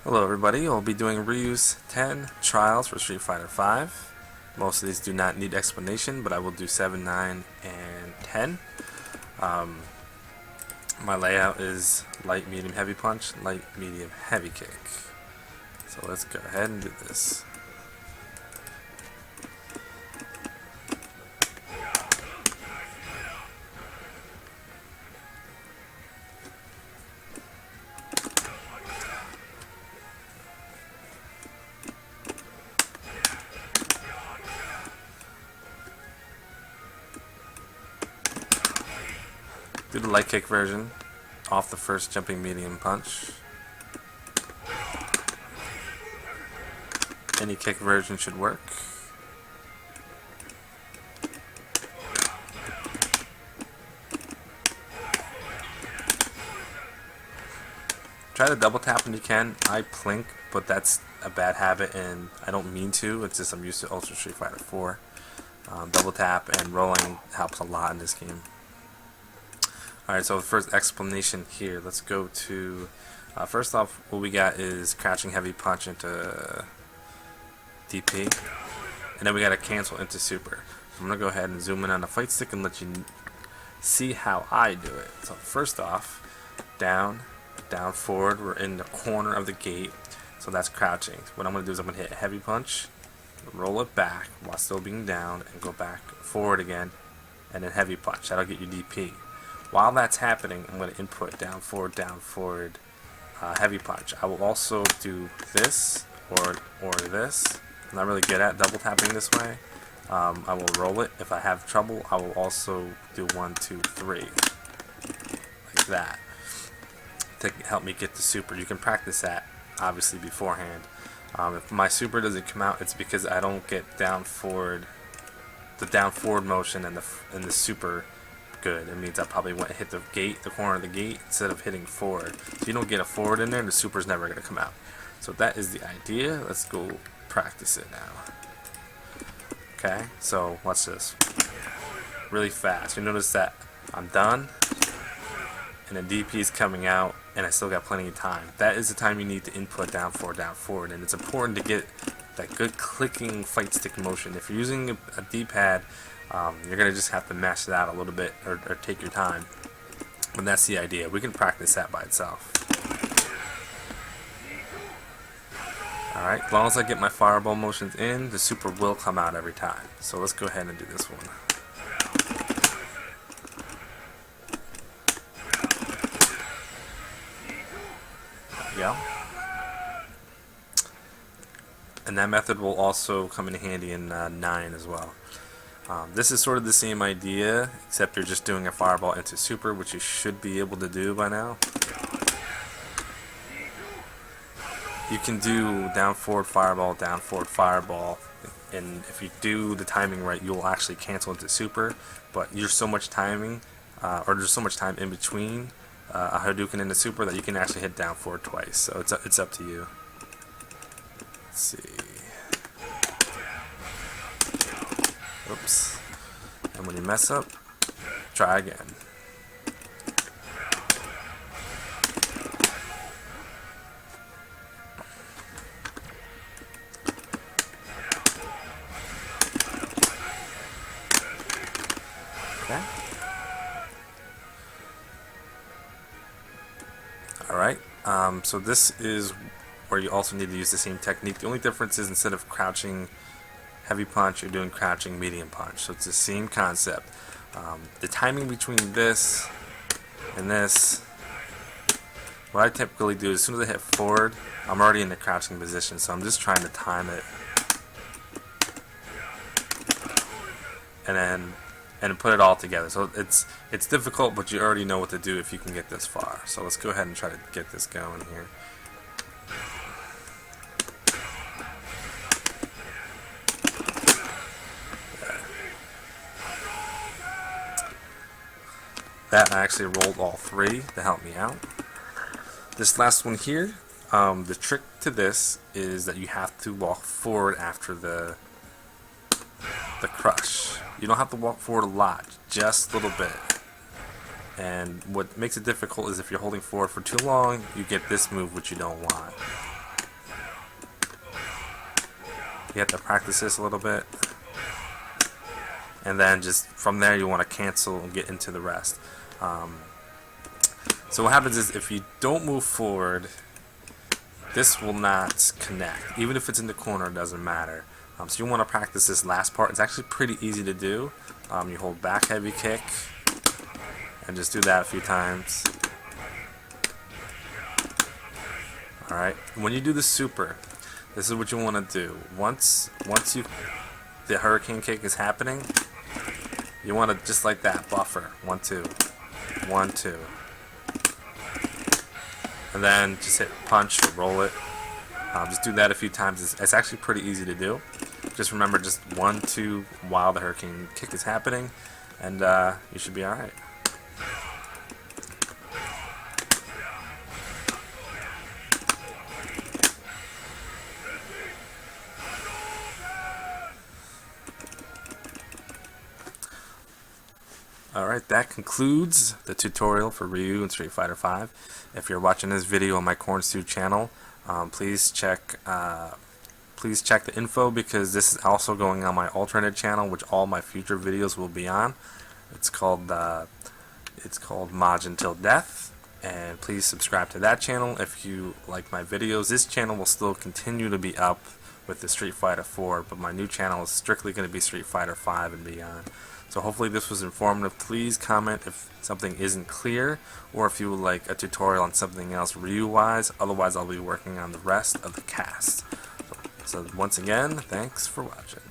Hello everybody, we'll be doing Ryu's 10 trials for Street Fighter V. Most of these do not need explanation, but I will do 7, 9, and 10. My layout is light, medium, heavy punch, light, medium, heavy kick. So let's go ahead and do this. Do the light kick version off the first jumping medium punch. Any kick version should work. Try to double tap when you can. I plink, but that's a bad habit and I don't mean to. It's just I'm used to Ultra Street Fighter 4. Double tap and rolling helps a lot in this game. Alright, so the first explanation here, let's go to, first off, what we got is crouching heavy punch into DP, and then we got to cancel into super. I'm going to go ahead and zoom in on the fight stick and let you see how I do it. So first off, down, down, forward, we're in the corner of the gate, so that's crouching. What I'm going to do is I'm going to hit a heavy punch, roll it back while still being down, and go back forward again, and then heavy punch. That'll get you DP. While that's happening, I'm going to input down, forward, heavy punch. I will also do this or this. I'm not really good at double tapping this way. I will roll it. If I have trouble, I will also do 1, 2, 3, like that, to help me get the super. You can practice that obviously beforehand. If my super doesn't come out, it's because I don't get down forward, the down forward motion and the super good. It means I probably went and hit the gate, the corner of the gate, instead of hitting forward. So you don't get a forward in there, and the super's never going to come out. So that is the idea. Let's go practice it now. Okay, so watch this. Really fast. You notice that I'm done, and the DP is coming out, and I still got plenty of time. That is the time you need to input down, forward, and it's important to get that good clicking fight stick motion. If you're using a D-pad, you're going to just have to mash it out a little bit or take your time. And that's the idea. We can practice that by itself. Alright, as long as I get my fireball motions in, the super will come out every time. So let's go ahead and do this one. There we go. And that method will also come in handy in 9 as well. This is sort of the same idea, except you're just doing a fireball into super, which you should be able to do by now. You can do down forward fireball, and if you do the timing right, you'll actually cancel into super. But there's so much timing, or there's so much time in between a Hadouken and the super that you can actually hit down forward twice. So it's up to you. Let's see. Oops. And when you mess up, try again. Okay. Alright, so this is where you also need to use the same technique. The only difference is instead of crouching heavy punch, you're doing crouching medium punch. So it's the same concept. The timing between this and this, what I typically do is as soon as I hit forward, I'm already in the crouching position, so I'm just trying to time it and put it all together. So it's difficult, but you already know what to do if you can get this far. So let's go ahead and try to get this going here. That I actually rolled all 3 to help me out. This last one here, the trick to this is that you have to walk forward after the crush. You don't have to walk forward a lot, just a little bit. And what makes it difficult is if you're holding forward for too long, you get this move which you don't want. You have to practice this a little bit. And then just from there you want to cancel and get into the rest. So what happens is if you don't move forward, this will not connect. Even if it's in the corner, it doesn't matter. So you want to practice this last part. It's actually pretty easy to do. You hold back heavy kick and just do that a few times. Alright, when you do the super, this is what you want to do. Once the hurricane kick is happening, you want to just like that buffer. 1, 2, 1, 2, and then just hit punch or roll it. Just do that a few times. It's actually pretty easy to do. Just remember just 1, 2 while the hurricane kick is happening, and you should be all right. Alright, that concludes the tutorial for Ryu and Street Fighter V. If you're watching this video on my kornstew channel, please check the info, because this is also going on my alternate channel, which all my future videos will be on. It's called Majin Till Death, and please subscribe to that channel if you like my videos. This channel will still continue to be up with the Street Fighter 4, but my new channel is strictly going to be Street Fighter 5 and beyond. So hopefully this was informative. Please comment if something isn't clear, or if you would like a tutorial on something else Ryu-wise. Otherwise, I'll be working on the rest of the cast. So once again, thanks for watching.